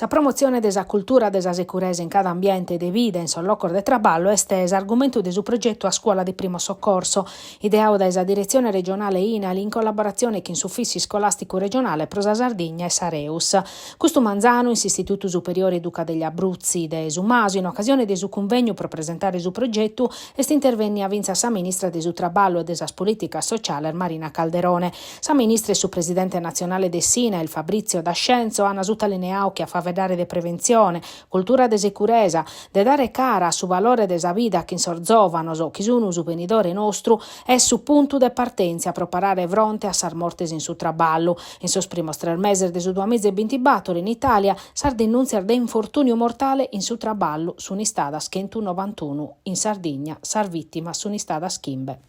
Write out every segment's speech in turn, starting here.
La promozione della cultura e della sicurezza in cada ambiente de vida in sul loco de traballo è stesa argomento del suo progetto a scuola di primo soccorso, ideato dalla direzione regionale INALI in collaborazione con l'Ufficio Scolastico Regionale Prosa Sardegna e Sareus. Questo Manzano, Istituto Superiore Duca degli Abruzzi de Sumaso, in occasione del suo convegno per presentare il suo progetto, intervenne a Vinza sa ministra del suo traballo e della politica sociale Marina Calderone. Sa ministra e su presidente nazionale del SINA, il Fabrizio D'Ascenzo, hanno sottolineato che a favore de prevenzione, cultura de sicurezza, de dare cara su valore desa vida che insorzovano, chi sono su venidore nostro, è su punto de partenza per parare fronte a sar mortes in su traballo. In sos primos 3 mesi de su 2020 in Italia sar denunziar de infortunio mortale in su traballo su un'istada 191 in Sardegna sar vittima su un'istada schimbe.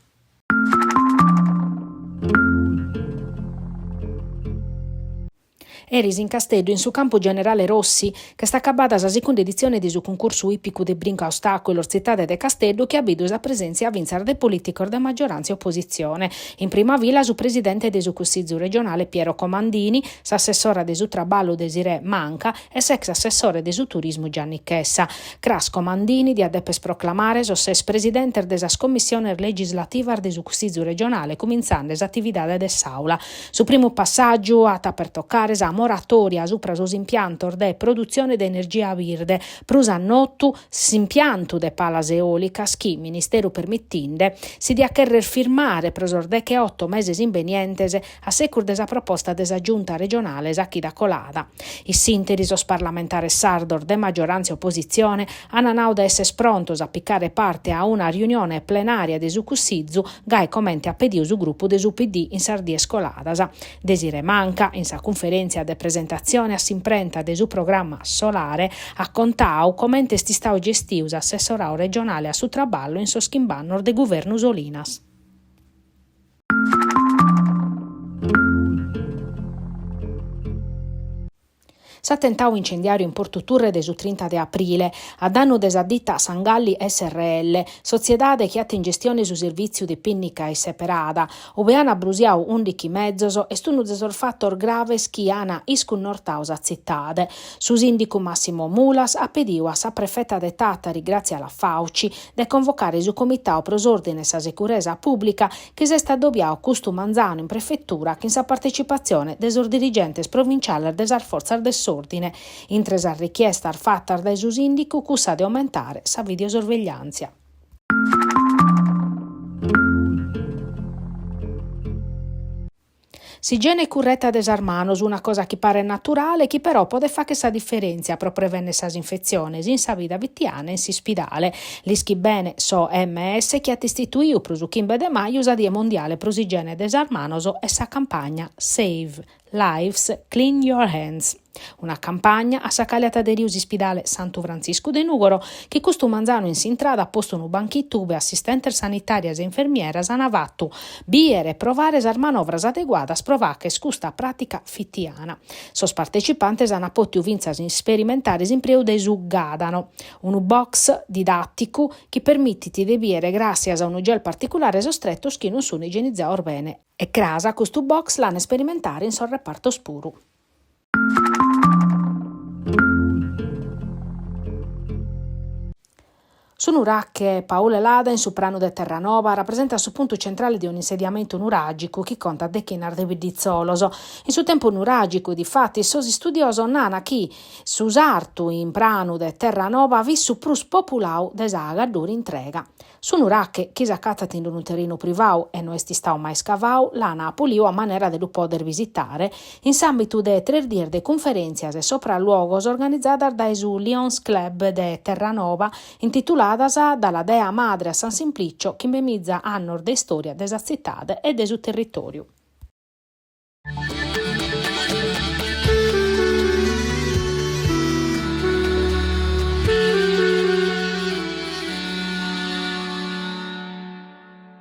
Eris in Castello, in su campo Generale Rossi, che sta accabata la seconda edizione di su concorso ippico de brinca ostacolo città de Castello, che ha visto la presenza a vincere de politico de maggioranza e opposizione. In prima villa su presidente de su Consiglio regionale Piero Comandini, s'assessora de su traballo Desiree Manca e sex assessore de su turismo Gianni Chessa. Cras Comandini di adeppes proclamare ses presidente desa commissione legislativa de su Consiglio regionale, cominciando l'attività de Saula. Su primo passaggio ata per toccare moratoria sopra sos impianto de produzione di energia verde, prusannottu s'impianto de palas eolicas chi, Ministero permettinde, si dia querer firmare presor de che 8 mesi invenientes a secur desa proposta desa giunta regionale a chi da colada. I sinteri sos parlamentari sardor de maggioranza e opposizione hanno da essere prontos a piccare parte a una riunione plenaria de su Cussizzu, gai commenti a pediu su gruppo de su PD in Sardie Scoladas. Desiree Manca, in sa conferenza de presentazione a s'imprenta de su programma solare, ha contau come sti stau gestius assessorau regionale a su traballo in so schimbannor de governo Solinas. S'attentau incendiario in Porto Turre de su 30 de aprile, a danno desa ditta Sangalli SRL, sociedade che ha in gestione su servizio di pinnica e separada, ove hanno abrusiau 11 mezzos e stunu desorfattor graves chi ana iscun nortausa zittade. Su sindico Massimo Mulas ha pediu a sa prefetta de Tattari, grazie alla Fauci, de convocare su comitao prosordine sa sicurezza pubblica che se sta dobbiau custo Manzano in prefettura che in sa partecipazione desor dirigentes provinciale desar forzar del ordine, intresa richiesta fatta dai su sindico cussa di aumentare sa videosorveglianza. S'igiene curretta des armanos, una cosa che pare naturale, che però può fare che sa differenza per prevenire sa infezioni in sa vita vittiana in si spidale. L'ischi bene so MS che ha istituito pro su 15 de maio sa dia mondiale pro s'igiene des armanos e sa campagna Save Lives, Clean Your Hands. Una campagna a sa cagliata de riusi spidale Santo Francisco de Nugoro che questo Manzano in sintrada ha posto un banchitto ove assistente sanitarias e infermieras hanno fatto biere provare as manovras adeguadas provare scusta pratica fittiana. Sos partecipantes hanno potuto vincere sperimentare in preu de su Gadano, un box didattico che permette di biere grazie a un gel particolare sostretto che non sono igienizzati bene. E crasa questo box l'hanno sperimentare in sul reparto spuru. Sono Uracche Paola Lada in Soprano de Terranova rappresenta il punto centrale di un insediamento nuragico che conta decchinar de Vidizzoloso. In suo tempo nuragico, difatti, sosi studioso nana chi su sartu in Prano de Terranova vissu prus populau desaga dur intrega. Sono Uracche chi s'accattati in un terreno privau e non esti stau mai scavau, l'ana apoliu a manera de lo poter visitare in s'ambito de 3 dier de conferenzias e sopralluogos organizzata dai su Lions Club de Terranova intitolata dalla dea madre a San Simplicio che memizza annor de storia desa cittade e de su territorio.